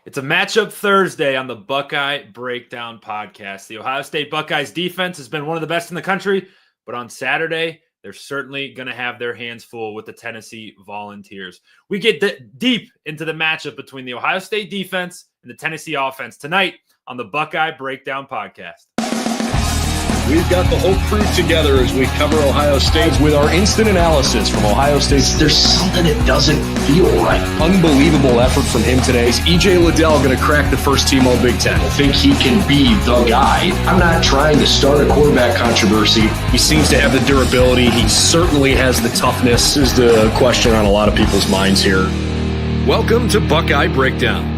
It's a matchup Thursday on the Buckeye Breakdown podcast. The Ohio State Buckeyes defense has been one of the best in the country, but on Saturday, they're certainly going to have their hands full with the Tennessee Volunteers. We get deep into the matchup between the Ohio State defense and the Tennessee offense tonight on the Buckeye Breakdown podcast. We've got the whole crew together as we cover Ohio State with our instant analysis from Ohio State. There's something that doesn't feel right. Unbelievable effort from him today. Is E.J. Liddell going to crack the first team All Big Ten? I think he can be the guy. I'm not trying to start a quarterback controversy. He seems to have the durability. He certainly has the toughness. This is the question on a lot of people's minds here. Welcome to Buckeye Breakdown.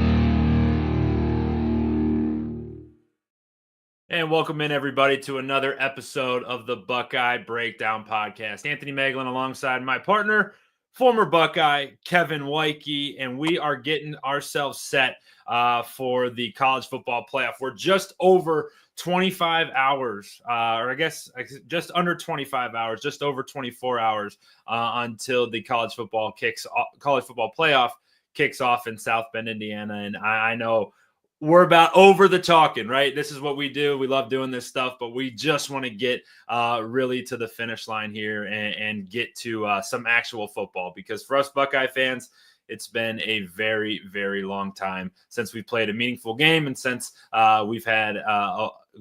And welcome in, everybody, to another episode of the Buckeye Breakdown podcast. Anthony Moeglin alongside my partner, former Buckeye, Kevin Woidke, and we are getting ourselves set for the college football playoff. We're just over 25 hours, or I guess just under 25 hours, just over 24 hours until the college football playoff kicks off in South Bend, Indiana. And I know we're about over the talking, right? This is what we do. We love doing this stuff, but we just want to get really to the finish line here and get to some actual football, because for us Buckeye fans, it's been a very, very long time since we played a meaningful game and since we've had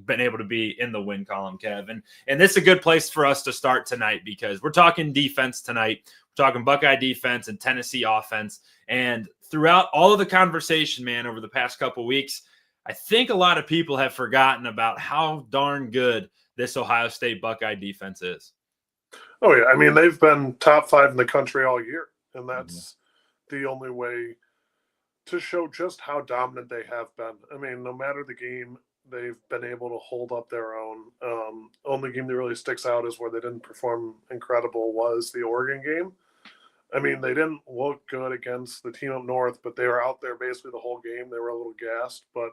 been able to be in the win column, Kev. And this is a good place for us to start tonight, because we're talking defense tonight. We're talking Buckeye defense and Tennessee offense. And throughout all of the conversation, man, over the past couple of weeks, I think a lot of people have forgotten about how darn good this Ohio State Buckeye defense is. Oh, yeah. I mean, they've been top 5 in the country all year, and that's the only way to show just how dominant they have been. I mean, no matter the game, they've been able to hold up their own. Only game that really sticks out is where they didn't perform incredible was the Oregon game. I mean, they didn't look good against the team up north, but they were out there basically the whole game. They were a little gassed, but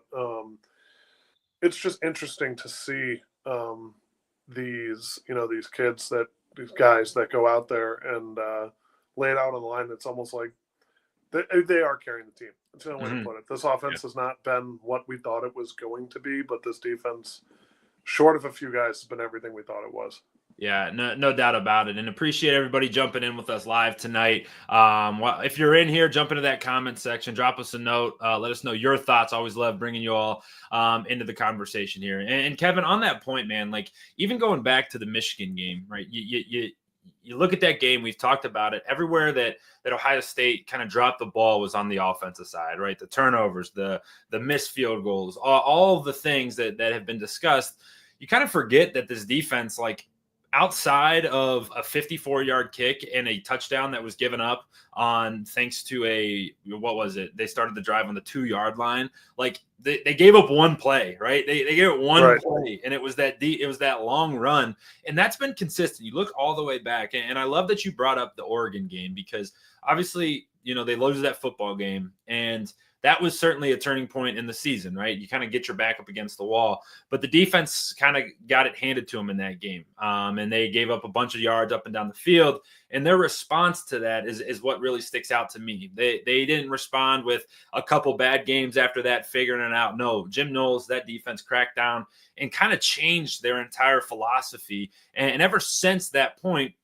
it's just interesting to see these guys that go out there and lay it out on the line. It's almost like they are carrying the team. That's the only way to put it. This offense has not been what we thought it was going to be, but this defense, short of a few guys, has been everything we thought it was. Yeah, no doubt about it. And appreciate everybody jumping in with us live tonight. If you're in here, jump into that comment section, drop us a note, let us know your thoughts. Always love bringing you all into the conversation here. And Kevin, on that point, man, like even going back to the Michigan game, right? You look at that game, we've talked about it. Everywhere that Ohio State kind of dropped the ball was on the offensive side, right? The turnovers, the missed field goals, all of the things that have been discussed. You kind of forget that this defense, like, outside of a 54-yard kick and a touchdown that was given up on thanks to they started the drive on the 2-yard line. Like they gave up one play, right? They gave it one play, and it was that long run, and that's been consistent. You look all the way back, and I love that you brought up the Oregon game, because obviously, they lose that football game, and that was certainly a turning point in the season, right? You kind of get your back up against the wall, but the defense kind of got it handed to them in that game. And they gave up a bunch of yards up and down the field. And their response to that is what really sticks out to me. They didn't respond with a couple bad games after that, figuring it out. No, Jim Knowles, that defense cracked down and kind of changed their entire philosophy. And ever since that point,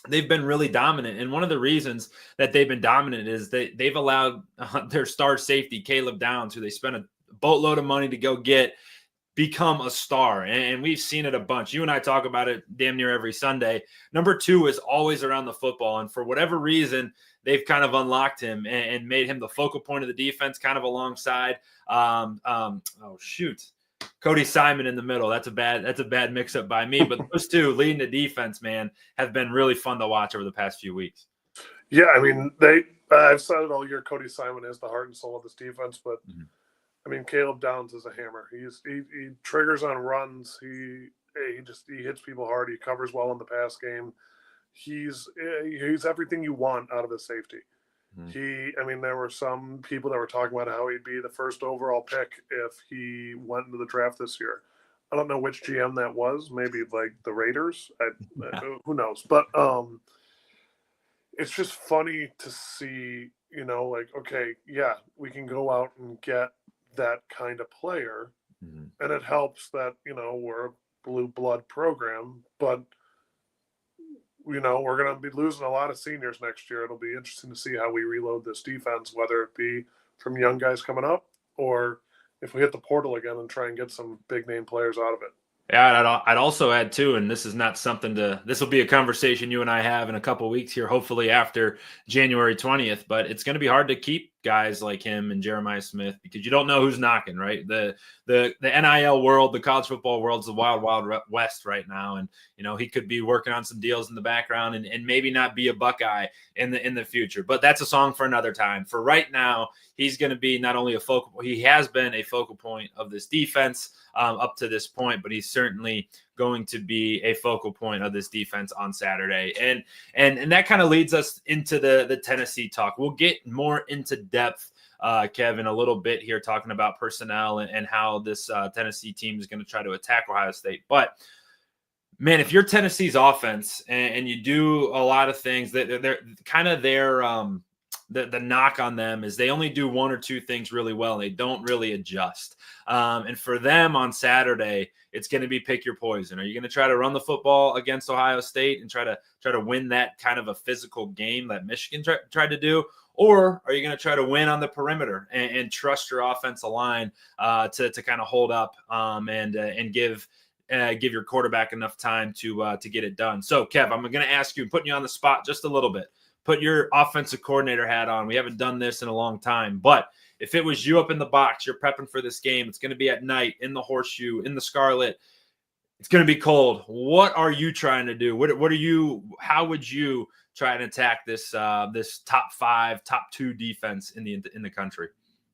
they've been really dominant. And one of the reasons that they've been dominant is they've allowed their star safety, Caleb Downs, who they spent a boatload of money to go get, become a star. And we've seen it a bunch. You and I talk about it damn near every Sunday. Number 2 is always around the football. And for whatever reason, they've kind of unlocked him and made him the focal point of the defense, kind of alongside Cody Simon in the middle. That's a bad mix-up by me. But those two leading the defense, man, have been really fun to watch over the past few weeks. Yeah, I mean, I've said it all year, Cody Simon is the heart and soul of this defense. But, I mean, Caleb Downs is a hammer. He triggers on runs. He hits people hard. He covers well in the pass game. He's everything you want out of a safety. There were some people that were talking about how he'd be the first overall pick if he went into the draft this year. I don't know which GM that was. Maybe like the Raiders. Who knows? But it's just funny to see like, okay, yeah, we can go out and get that kind of player. Mhm. And it helps that, we're a blue blood program, but, we're going to be losing a lot of seniors next year. It'll be interesting to see how we reload this defense, whether it be from young guys coming up or if we hit the portal again and try and get some big name players out of it. Yeah, I'd also add too, and this is not something this will be a conversation you and I have in a couple of weeks here, hopefully after January 20th, but it's going to be hard to keep guys like him and Jeremiah Smith because you don't know who's knocking, right? The NIL world, the college football world is the wild, wild west right now. And, he could be working on some deals in the background and maybe not be a Buckeye in the future, but that's a song for another time. For right now, he's going to be not only he has been a focal point of this defense up to this point, but he's certainly going to be a focal point of this defense on Saturday. And that kind of leads us into the Tennessee talk. We'll get more into depth, Kevin, a little bit here, talking about personnel and how this Tennessee team is going to try to attack Ohio State. But man, if you're Tennessee's offense and you do a lot of things that they're kind of the knock on them is they only do one or two things really well. And they don't really adjust. And for them on Saturday, it's going to be pick your poison. Are you going to try to run the football against Ohio State and try to win that kind of a physical game that Michigan tried to do? Or are you going to try to win on the perimeter and trust your offensive line to kind of hold up and give your quarterback enough time to get it done? So, Kev, I'm going to ask you, putting you on the spot just a little bit. Put your offensive coordinator hat on. We haven't done this in a long time, but if it was you up in the box, you're prepping for this game. It's going to be at night in the Horseshoe, in the Scarlet. It's going to be cold. What are you trying to do? How would you try and attack this top 5, top 2 defense in the country?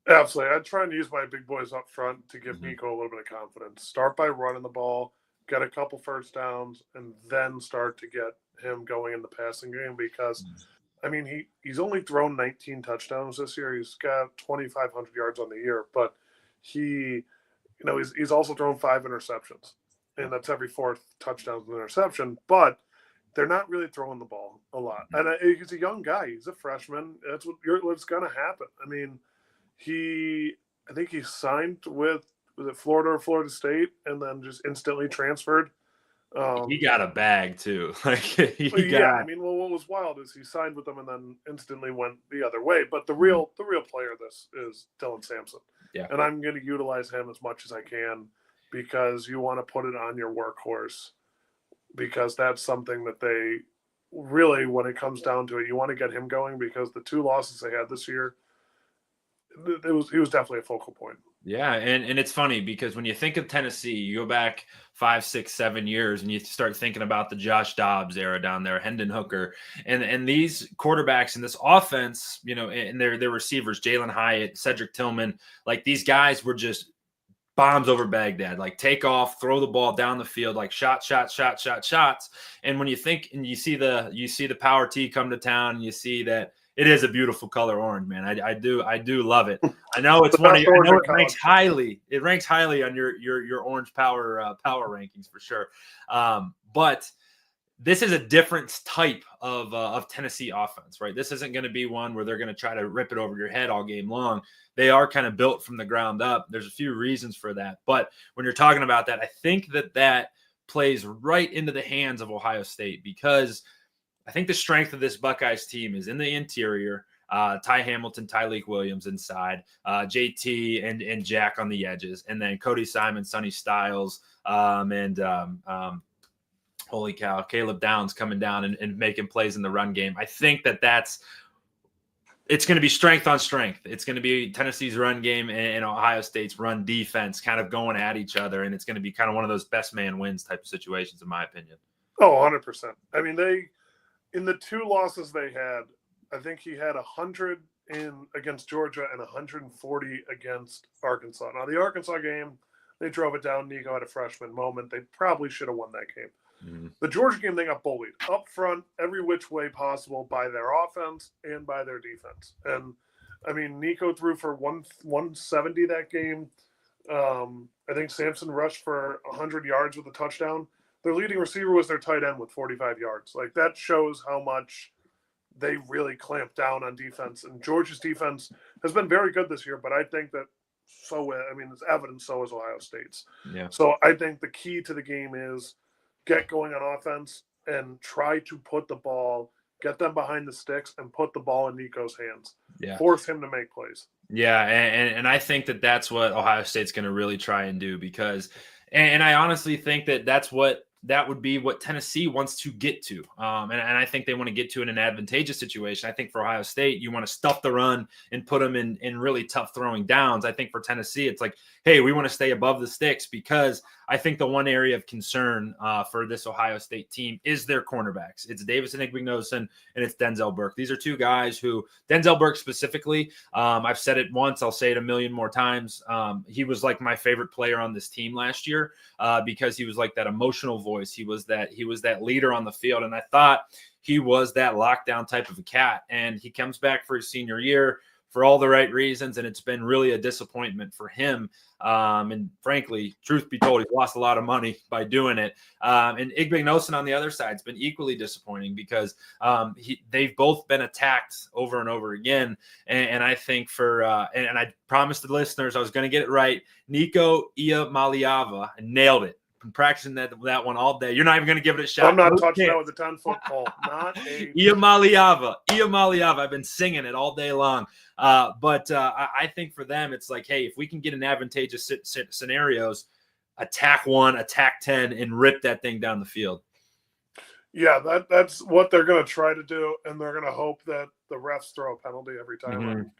Absolutely. I'd try and use my big boys up front to give Nico a little bit of confidence. Start by running the ball, get a couple first downs, and then start to get him going in the passing game because he's only thrown 19 touchdowns this year. He's got 2,500 yards on the year, but he's also thrown 5 interceptions, and that's every 4th touchdown and interception. But they're not really throwing the ball a lot, and he's a young guy. He's a freshman. That's what's going to happen. I think he signed with Florida or Florida State, and then just instantly transferred. He got a bag too. What was wild is he signed with them and then instantly went the other way. But the real player of this is Dylan Sampson. Yeah. And I'm going to utilize him as much as I can because you want to put it on your workhorse because that's something that they really, when it comes down to it, you want to get him going because the 2 losses they had this year, he was definitely a focal point. Yeah, and it's funny because when you think of Tennessee, you go back 5, 6, 7 years and you start thinking about the Josh Dobbs era down there, Hendon Hooker, and these quarterbacks in this offense, and their receivers, Jalen Hyatt, Cedric Tillman, like these guys were just bombs over Baghdad, like take off, throw the ball down the field, like shots. And when you think and you see the power T come to town, and you see that it is a beautiful color, orange, man. I do love it. I know it's one of your, I know it ranks highly. It ranks highly on your orange power rankings for sure. But this is a different type of Tennessee offense, right? This isn't going to be one where they're going to try to rip it over your head all game long. They are kind of built from the ground up. There's a few reasons for that. But when you're talking about that, I think that plays right into the hands of Ohio State because I think the strength of this Buckeyes team is in the interior. Ty Hamilton, Tyleik Williams inside, JT and Jack on the edges, and then Cody Simon, Sonny Styles, and holy cow, Caleb Downs coming down and making plays in the run game. I think it's going to be strength on strength. It's going to be Tennessee's run game and Ohio State's run defense kind of going at each other, and it's going to be kind of one of those best man wins type of situations, in my opinion. Oh, 100%. In the 2 losses they had, I think he had 100 against Georgia and 140 against Arkansas. Now, the Arkansas game, they drove it down. Nico had a freshman moment. They probably should have won that game. Mm-hmm. The Georgia game, they got bullied up front every which way possible by their offense and by their defense. And, Nico threw for 170 that game. I think Sampson rushed for 100 yards with a touchdown. Their leading receiver was their tight end with 45 yards. Like, that shows how much they really clamp down on defense. And Georgia's defense has been very good this year, but I think that it's evident so is Ohio State's. Yeah. So I think the key to the game is get going on offense and try to get them behind the sticks and put the ball in Nico's hands. Yeah. Force him to make plays. Yeah, and I think that's what Ohio State's going to really try and do because I honestly think that would be what Tennessee wants to get to. And I think they want to get to in an advantageous situation. I think for Ohio State, you want to stuff the run and put them in really tough throwing downs. I think for Tennessee, it's like, hey, we want to stay above the sticks because I think the one area of concern for this Ohio State team is their cornerbacks. It's Davison Igbinosun and it's Denzel Burke. These are two guys who, Denzel Burke specifically, I've said it once, I'll say it a million more times. He was like my favorite player on this team last year because he was like that emotional voice. He was that leader on the field. And I thought he was that lockdown type of a cat. And he comes back for his senior year for all the right reasons. And it's been really a disappointment for him. And frankly, truth be told, he's lost a lot of money by doing it. And Igbinosun on the other side has been equally disappointing because they've both been attacked over and over again. And I think and I promised the listeners I was going to get it right. Nico Iamaleava nailed it. Been practicing that one all day. You're not even going to give it a shot. I'm not touching that with a 10-foot pole. Not a Iamaleava. I've been singing it all day long. But I think for them, it's like, hey, if we can get in advantageous scenarios, attack 1, attack 10, and rip that thing down the field. Yeah, that's what they're going to try to do, and they're going to hope that the refs throw a penalty every time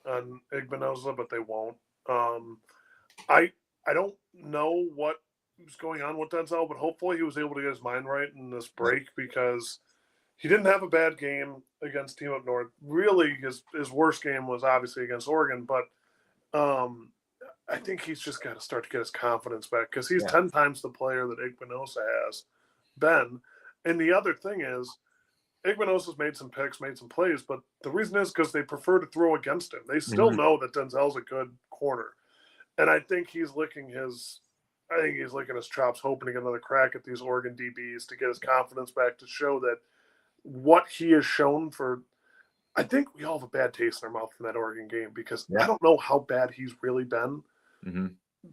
on Igbinosun, but they won't. I don't know what was going on with Denzel, but hopefully he was able to get his mind right in this break because he didn't have a bad game against Team Up North. Really, his worst game was obviously against Oregon, but I think he's just got to start to get his confidence back because he's 10 times the player that Igbinosun has been. And the other thing is, Igbinosun's made some picks, made some plays, but the reason is because they prefer to throw against him. They still know that Denzel's a good corner. And I think he's licking his chops, hoping to get another crack at these Oregon DBs to get his confidence back, to show that what he has shown for – I think we all have a bad taste in our mouth from that Oregon game because I don't know how bad he's really been.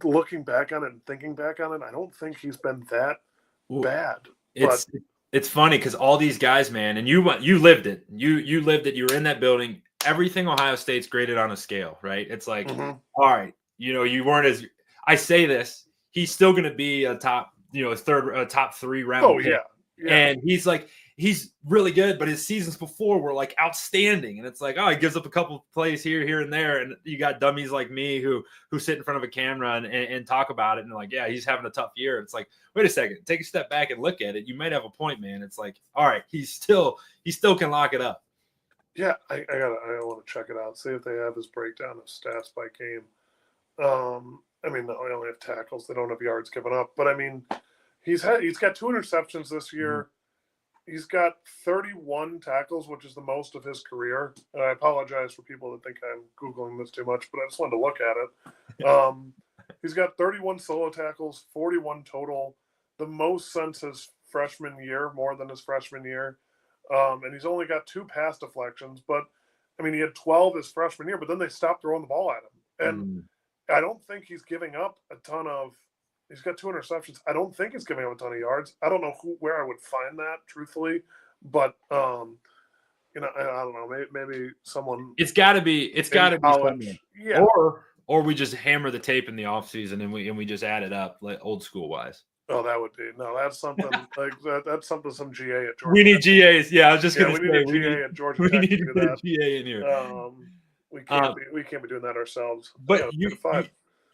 Looking back on it and thinking back on it, I don't think he's been that bad. It's funny because all these guys, man, and you lived it. You lived it. You were in that building. Everything Ohio State's graded on a scale, right? It's like, all right, you weren't as – I say this. He's still going to be a top, top 3 round. Oh, yeah. And he's really good, but his seasons before were like outstanding. And it's like, he gives up a couple plays here and there. And you got dummies like me who sit in front of a camera and talk about it. And like, yeah, he's having a tough year. It's like, wait a second, take a step back and look at it. You might have a point, man. It's like, all right, he still can lock it up. Yeah, I want to check it out. See if they have his breakdown of stats by game. I mean, no, they only have tackles. They don't have yards given up. But, I mean, he's got 2 interceptions this year. He's got 31 tackles, which is the most of his career. And I apologize for people that think I'm Googling this too much, but I just wanted to look at it. He's got 31 solo tackles, 41 total, the most since his freshman year, more than his freshman year. And he's only got 2 pass deflections. But, I mean, he had 12 his freshman year, but then they stopped throwing the ball at him. And I don't think he's giving up a ton of – he's got 2 interceptions. I don't think he's giving up a ton of yards. I don't know where I would find that, truthfully. But, I don't know. Maybe someone – It's got to be college. Yeah. Or we just hammer the tape in the offseason and we just add it up like old school wise. Oh, that would be – no, that's something like that. That's something some GA at Georgia. We need GAs. Yeah, I was just going to say. We need a GA at Georgia. We need to get a GA in here. We can't be doing that ourselves. But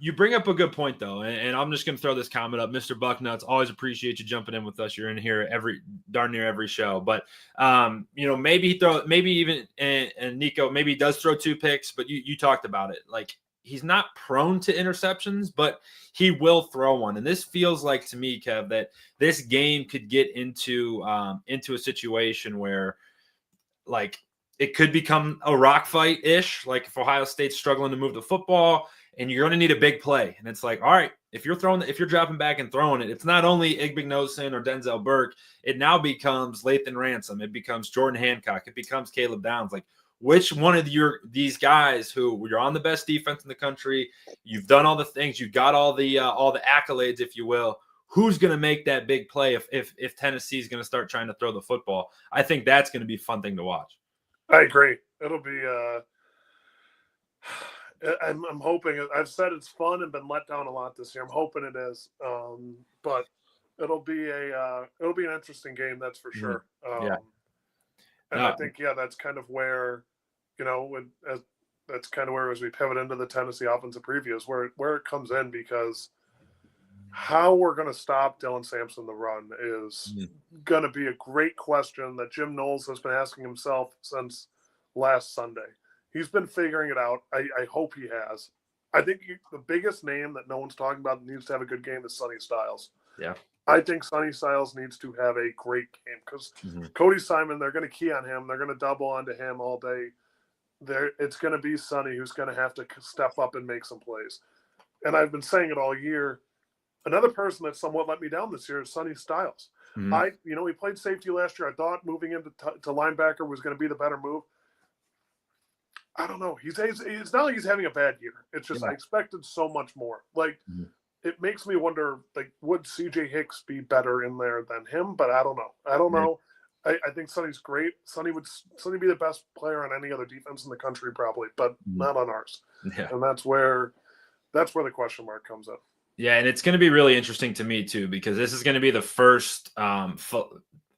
you bring up a good point though, and I'm just going to throw this comment up, Mr. Bucknuts. Always appreciate you jumping in with us. You're in here darn near every show. But maybe and Nico maybe he does throw 2 picks, but you talked about it. Like he's not prone to interceptions, but he will throw one. And this feels like to me, Kev, that this game could get into a situation where like it could become a rock fight-ish, like if Ohio State's struggling to move the football and you're going to need a big play. And it's like, all right, if you're dropping back and throwing it, it's not only Igbinosun or Denzel Burke. It now becomes Lathan Ransom. It becomes Jordan Hancock. It becomes Caleb Downs. Like, which one of these guys who you're on the best defense in the country, you've done all the things, you've got all the accolades, if you will, who's going to make that big play if Tennessee is going to start trying to throw the football? I think that's going to be a fun thing to watch. I agree. It'll be I'm hoping. I've said it's fun and been let down a lot this year. I'm hoping it is, but it'll be an interesting game, that's for sure. And I think that's kind of where, that's kind of where, as we pivot into the Tennessee offensive previews, where it comes in, because how we're going to stop Dylan Sampson the run is going to be a great question that Jim Knowles has been asking himself since last Sunday. He's been figuring it out. I hope he has. I think the biggest name that no one's talking about that needs to have a good game is Sonny Styles. Yeah. I think Sonny Styles needs to have a great game because Cody Simon, they're going to key on him. They're going to double onto him all day. It's going to be Sonny who's going to have to step up and make some plays. And I've been saying it all year. Another person that somewhat let me down this year is Sonny Styles. He played safety last year. I thought moving into to linebacker was going to be the better move. I don't know. It's not like he's having a bad year. It's just I expected so much more. Like, it makes me wonder, like, would C.J. Hicks be better in there than him? But I don't know. I think Sonny's great. Sonny be the best player on any other defense in the country probably, but not on ours. Yeah. And that's where the question mark comes up. Yeah, and it's going to be really interesting to me too, because this is going to be the first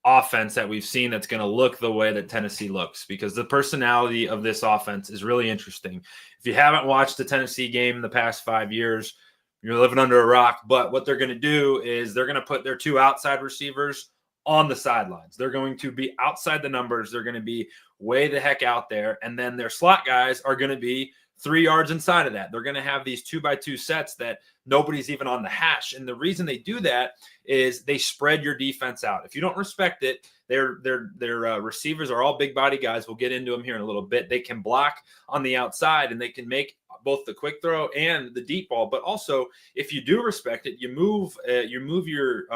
offense that we've seen that's going to look the way that Tennessee looks, because the personality of this offense is really interesting. If you haven't watched the Tennessee game in the past 5 years, you're living under a rock. But what they're going to do is they're going to put their two outside receivers on the sidelines. They're going to be outside the numbers. They're going to be way the heck out there. And then their slot guys are going to be 3 yards inside of that. They're going to have these 2x2 sets that nobody's even on the hash. And the reason they do that is they spread your defense out. If you don't respect it, their receivers are all big body guys. We'll get into them here in a little bit. They can block on the outside and they can make both the quick throw and the deep ball. But also, if you do respect it, you move your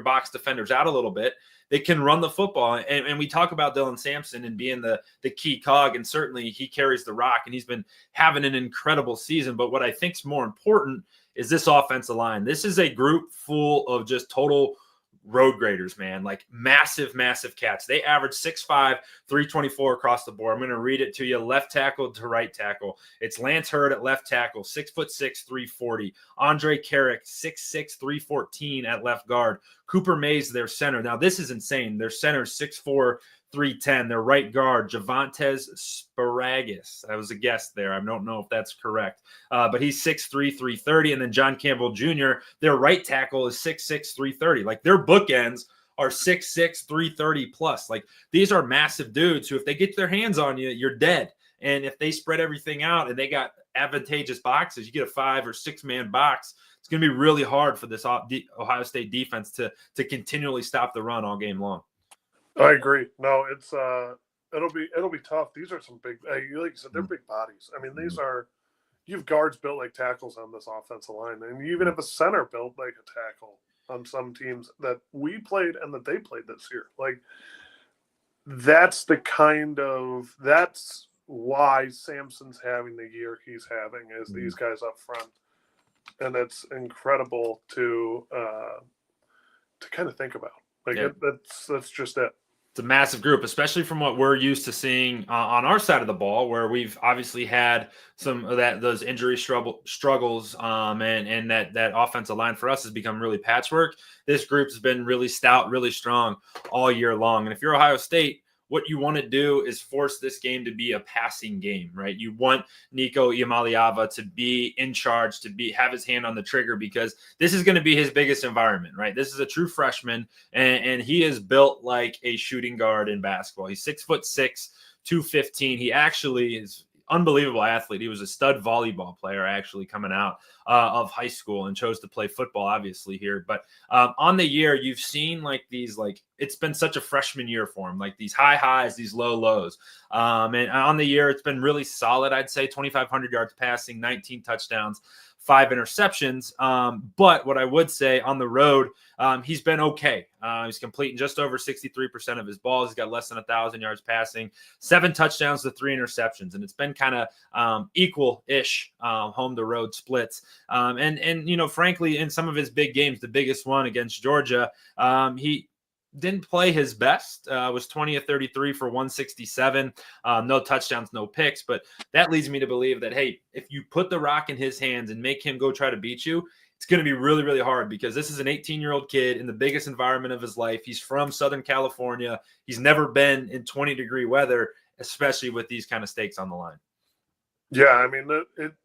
box defenders out a little bit. They can run the football. And we talk about Dylan Sampson and being the key cog, and certainly he carries the rock, and he's been having an incredible season. But what I think is more important is this offensive line. This is a group full of just total road graders, man, like massive cats. They average 6'5", 324 across the board. I'm going to read it to you. Left tackle to right tackle. It's Lance Hurd at left tackle, 6'6", 340. Andre Carrick, 6'6", 314 at left guard. Cooper Mays, their center. Now, this is insane. Their center, 6'4", 310. Their right guard, Javontes Sparagus. I was a guess there. I don't know if that's correct. But he's 6'3", 330. And then John Campbell Jr., their right tackle, is 6'6", 330. Like, their bookends are 6'6", 330 plus. Like, these are massive dudes who, if they get their hands on you, you're dead. And if they spread everything out and they got advantageous boxes, you get a 5 or 6 man box. It's going to be really hard for this Ohio State defense to continually stop the run all game long. I agree. No, it's it'll be tough. These are some big, like you said, they're big bodies. I mean, you've guards built like tackles on this offensive line, and you even have a center built like a tackle on some teams that we played and that they played this year. Like, that's why Sampson's having the year he's having, is these guys up front, and it's incredible to kind of think about. Like, that's just it. It's a massive group, especially from what we're used to seeing on our side of the ball, where we've obviously had some of those injury struggles, and that offensive line for us has become really patchwork. This group has been really stout, really strong all year long. And if you're Ohio State, what you want to do is force this game to be a passing game, right? You want Nico Iamaleava to be in charge, have his hand on the trigger, because this is going to be his biggest environment, right? This is a true freshman, and he is built like a shooting guard in basketball. He's 6'6", 215. He actually is unbelievable athlete. He was a stud volleyball player actually coming out of high school and chose to play football, obviously, here. But on the year, you've seen like these, like it's been such a freshman year for him, like these high highs, these low lows. And on the year, it's been really solid. I'd say 2,500 yards passing, 19 touchdowns, 5 interceptions. But what I would say on the road, he's been okay. He's completing just over 63% of his balls. He's got less than 1,000 yards passing, 7 touchdowns to 3 interceptions. And it's been kind of equal-ish home to road splits. And, you know, frankly, in some of his big games, the biggest one against Georgia, he didn't play his best, was 20 of 33 for 167, no touchdowns, no picks. But that leads me to believe that, hey, if you put the rock in his hands and make him go try to beat you, it's going to be really, really hard because this is an 18-year-old kid in the biggest environment of his life. He's from Southern California. He's never been in 20-degree weather, especially with these kind of stakes on the line. Yeah, I mean,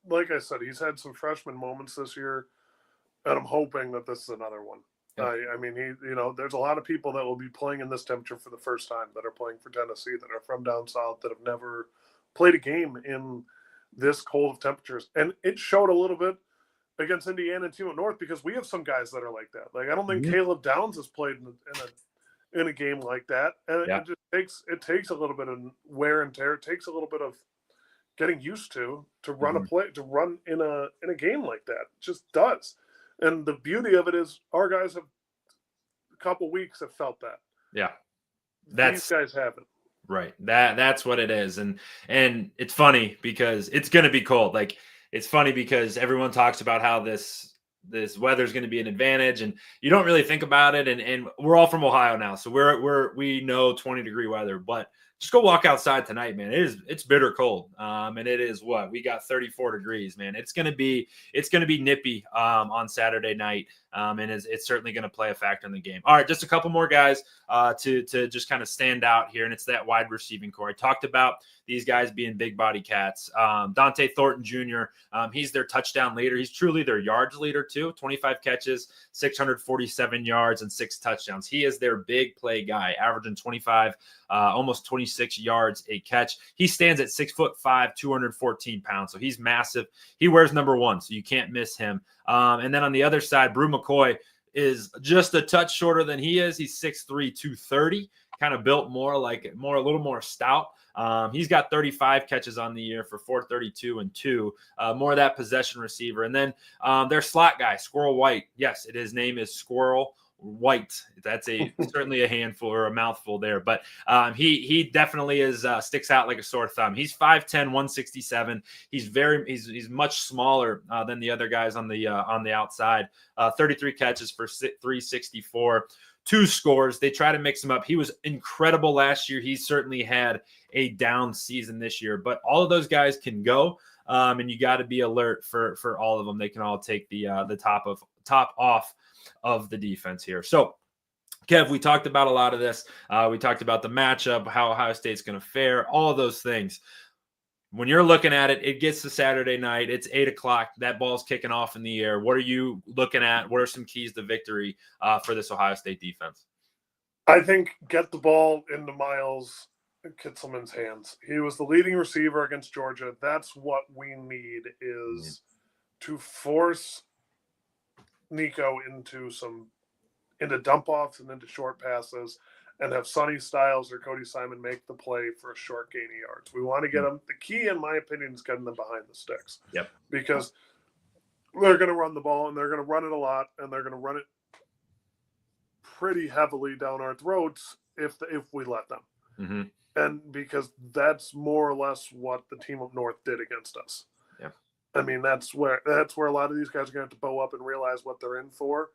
like I said, he's had some freshman moments this year, and I'm hoping that this is another one. I mean, there's a lot of people that will be playing in this temperature for the first time that are playing for Tennessee, that are from down south, that have never played a game in this cold of temperatures. And it showed a little bit against Indiana and Team North because we have some guys that are like that. Like, I don't think Caleb Downs has played in a game like that. And it just takes a little bit of wear and tear. It takes a little bit of getting used to run a play, to run in a game like that. It just does. And the beauty of it is our guys have a couple weeks have felt that. Yeah. These guys haven't. Right. That's what it is. And it's funny because it's going to be cold. Like, it's funny because everyone talks about how this weather is going to be an advantage, and you don't really think about it. And we're all from Ohio now, so we know 20-degree weather, but just go walk outside tonight, man. It's bitter cold. And it is what we got 34 degrees, man. It's going to be nippy on Saturday night. And it's certainly going to play a factor in the game. All right, just a couple more guys to just kind of stand out here, and it's that wide receiving core. I talked about these guys being big body cats. Dante Thornton Jr., he's their touchdown leader. He's truly their yards leader too. 25 catches, 647 yards, and 6 touchdowns. He is their big play guy, averaging 25, almost 26 yards a catch. He stands at 6'5", 214 pounds, so he's massive. He wears number 1, so you can't miss him. And then on the other side, Brew McCoy is just a touch shorter than he is. He's 6'3", 230, kind of built a little more stout. He's got 35 catches on the year for 432 and 2, more of that possession receiver. And then their slot guy, Squirrel White. Yes, his name is Squirrel White. That's certainly a handful or a mouthful there, but he definitely sticks out like a sore thumb. He's 5'10", 167. He's much smaller than the other guys on the outside. 33 catches for 364. 2 scores. They try to mix him up. He was incredible last year. He certainly had a down season this year, but all of those guys can go, and you got to be alert for all of them. They can all take the top off of the defense here. So, Kev, we talked about a lot of this. We talked about the matchup, how Ohio State's going to fare, all of those things. When you're looking at it, it gets to Saturday night. It's 8 o'clock. That ball's kicking off in the air. What are you looking at? What are some keys to victory for this Ohio State defense? I think get the ball into Miles Kitselman's hands. He was the leading receiver against Georgia. That's what we need is to force Nico into dump offs and into short passes, and have Sonny Styles or Cody Simon make the play for a short gain of yards. We want to get them. The key, in my opinion, is getting them behind the sticks. Yep. Because they're going to run the ball, and they're going to run it a lot, and they're going to run it pretty heavily down our throats if we let them. Mm-hmm. And because that's more or less what the team up north did against us. Yeah. I mean, that's where a lot of these guys are going to have to bow up and realize what they're in for.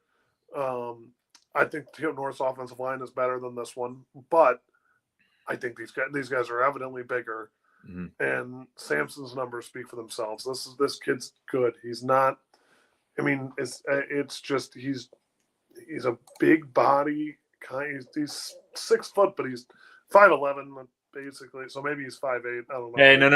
I think the Team North's offensive line is better than this one, but I think these guys are evidently bigger, and Sampson's numbers speak for themselves. This kid's good. He's not. I mean, it's just he's a big body kind. He's 6 foot, but he's 5'11", basically. So maybe he's 5'8". I don't know. Hey, no.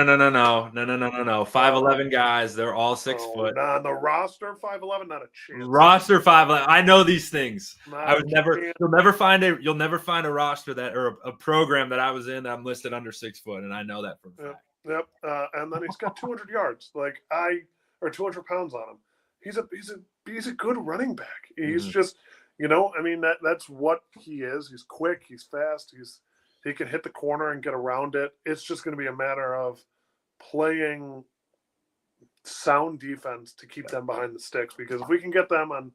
5'11" guys, they're all 6 foot. On the roster, 5'11", not a chance. Roster 5'11". I know these things. Not You'll never find a roster that or a program that I was in that I'm listed under 6 foot, and I know that for a fact. Yep. And then he's got 200 yards, or 200 pounds on him. He's a good running back. He's just, that's what he is. He's quick. He's fast. He can hit the corner and get around it. It's just going to be a matter of playing sound defense to keep them behind the sticks, because if we can get them on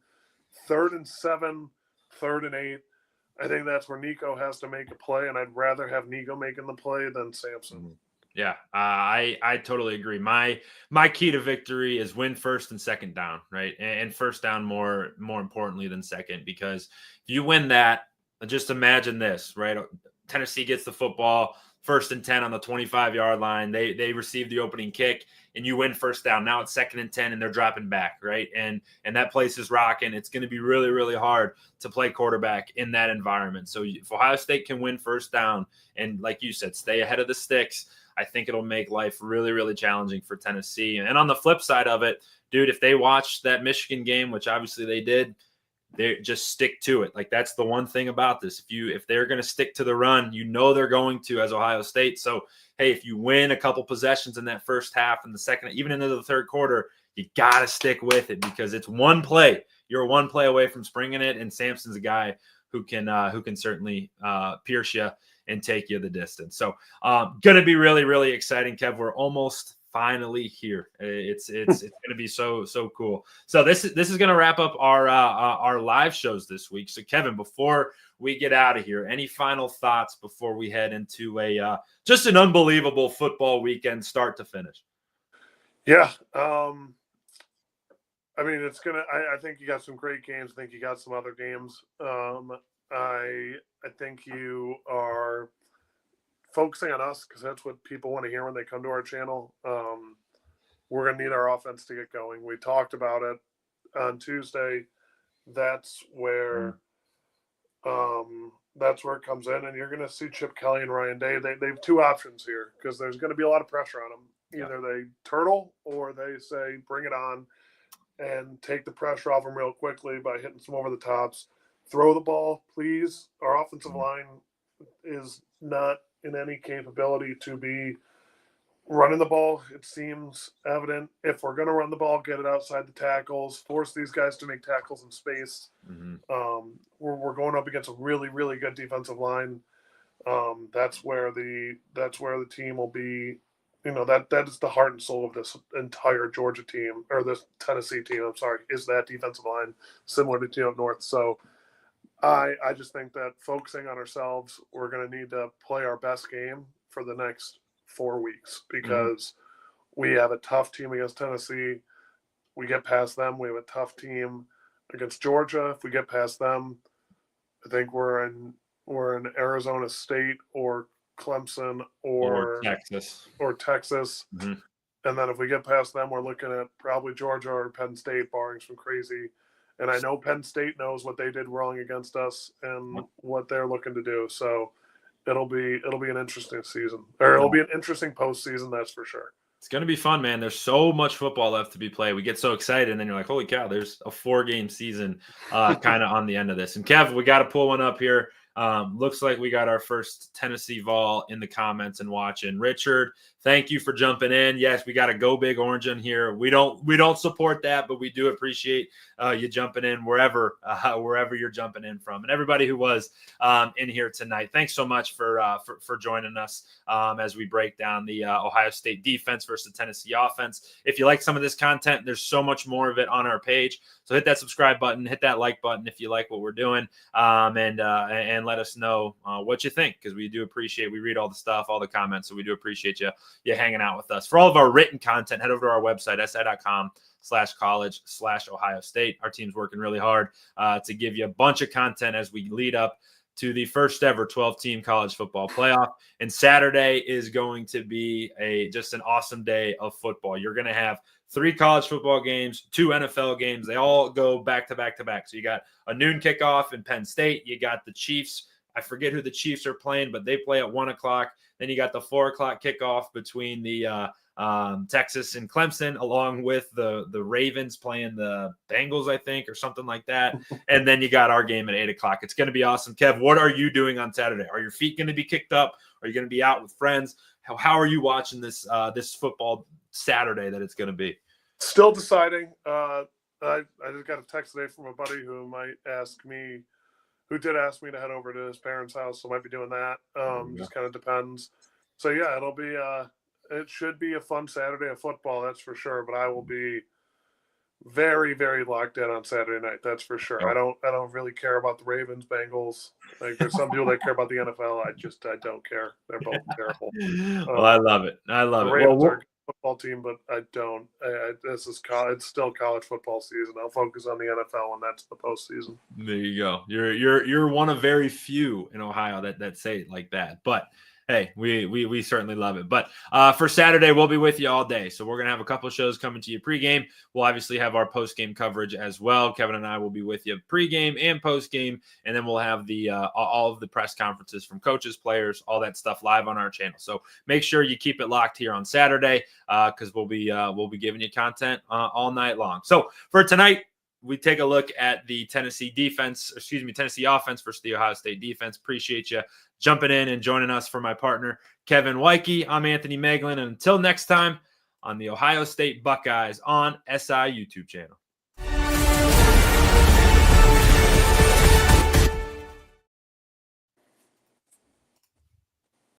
3rd and 7, 3rd and 8, I think that's where Nico has to make a play, and I'd rather have Nico making the play than Sampson. Yeah, I totally agree. My key to victory is win first and second down, right? And first down more importantly than second, because if you win that, just imagine this, right? Tennessee gets the football, 1st and 10 on the 25-yard line. They receive the opening kick, and you win first down. Now it's 2nd and 10, and they're dropping back, right? And that place is rocking. It's going to be really, really hard to play quarterback in that environment. So if Ohio State can win first down and, like you said, stay ahead of the sticks, I think it'll make life really, really challenging for Tennessee. And on the flip side of it, dude, if they watched that Michigan game, which obviously they did, they just stick to it. Like, that's the one thing about this. If they're going to stick to the run, they're going to, as Ohio State. So, hey, if you win a couple possessions in that first half and the second, even into the third quarter, you got to stick with it, because it's one play. You're one play away from springing it, and Sampson's a guy who can certainly pierce you and take you the distance. So going to be really, really exciting, Kev. We're almost finally here. It's going to be so cool. So this is going to wrap up our live shows this week. So Kevin, before we get out of here, any final thoughts before we head into just an unbelievable football weekend, start to finish? Yeah. I think you got some great games. I think you got some other games. I think you are focusing on us, because that's what people want to hear when they come to our channel. We're going to need our offense to get going. We talked about it on Tuesday. That's where it comes in, and you're going to see Chip Kelly and Ryan Day. They have two options here, because there's going to be a lot of pressure on them. Either they turtle, or they say bring it on and take the pressure off them real quickly by hitting some over the tops. Throw the ball, please. Our offensive line is not in any capability to be running the ball. It seems evident. If we're going to run the ball, get it outside the tackles, force these guys to make tackles in space. We're going up against a really, really good defensive line. That's where the team will be. That is the heart and soul of this entire Georgia team, or this Tennessee team, I'm sorry, is that defensive line, similar to team up north. So I just think that focusing on ourselves, we're going to need to play our best game for the next 4 weeks, because we have a tough team against Tennessee. We get past them. We have a tough team against Georgia. If we get past them, I think we're in Arizona State or Clemson or Texas. And then if we get past them, we're looking at probably Georgia or Penn State, barring some crazy. And I know Penn State knows what they did wrong against us and what they're looking to do. So it'll be an interesting season, or it'll be an interesting postseason, that's for sure. It's going to be fun, man. There's so much football left to be played. We get so excited, and then you're like, holy cow, there's a 4-game season kind of on the end of this. And Kev, we got to pull one up here. Looks like we got our first Tennessee Vol in the comments and watching. Richard, thank you for jumping in. Yes, we got a Go Big Orange in here. We don't support that, but we do appreciate you jumping in wherever you're jumping in from. And everybody who was in here tonight, thanks so much for joining us as we break down the Ohio State defense versus the Tennessee offense. If you like some of this content, there's so much more of it on our page. So hit that subscribe button, hit that like button if you like what we're doing, and let us know what you think, because we do appreciate. We read all the stuff, all the comments, so we do appreciate you hanging out with us. For all of our written content, head over to our website, si.com/college/Ohio State. Our team's working really hard to give you a bunch of content as we lead up to the first ever 12-team college football playoff. And Saturday is going to be just an awesome day of football. You're going to have 3 college football games, 2 NFL games. They all go back to back to back. So you got a noon kickoff in Penn State. You got the Chiefs I forget who the Chiefs are playing, but they play at 1 o'clock. Then you got the 4 o'clock kickoff between the Texas and Clemson, along with the Ravens playing the Bengals, I think, or something like that. And then you got our game at 8 o'clock. It's going to be awesome. Kev, what are you doing on Saturday? Are your feet going to be kicked up? Are you going to be out with friends? How are you watching this this football Saturday that it's going to be? Still deciding. I just got a text today from a buddy who did ask me to head over to his parents' house, so I might be doing that. Just kind of depends. So yeah, it'll be it should be a fun Saturday of football, that's for sure. But I will be very, very locked in on Saturday night, that's for sure. I don't really care about the Ravens, Bengals. Like there's some people that care about the NFL. I don't care. They're both terrible. Well, I love it. I love the it. Ravens are a good football team, but I don't. This is it's still college football season. I'll focus on the NFL when that's the postseason. There you go. You're one of very few in Ohio that say it like that. But hey, we certainly love it. But for Saturday, we'll be with you all day. So we're going to have a couple of shows coming to you pregame. We'll obviously have our postgame coverage as well. Kevin and I will be with you pregame and postgame. And then we'll have the all of the press conferences from coaches, players, all that stuff live on our channel. So make sure you keep it locked here on Saturday because we'll be giving you content all night long. So for tonight, we take a look at the Tennessee offense versus the Ohio State defense. Appreciate you jumping in and joining us for my partner, Kevin Woidke. I'm Anthony Moeglin. And until next time on the Ohio State Buckeyes on SI YouTube channel.